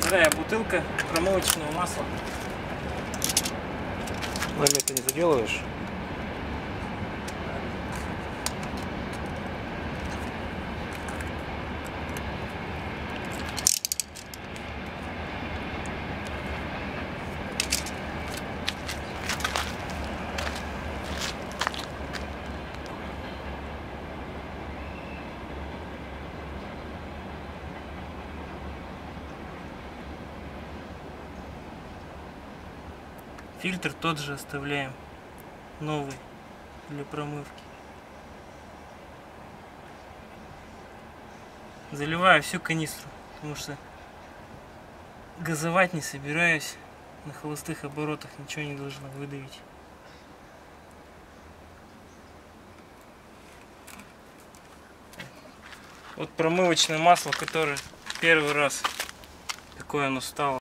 Пустая бутылка промывочного масла. Нами ты не заделываешь? Фильтр тот же оставляем, новый, для промывки. Заливаю всю канистру, потому что газовать не собираюсь. На холостых оборотах ничего не должно выдавить. Вот промывочное масло, которое первый раз такое оно стало.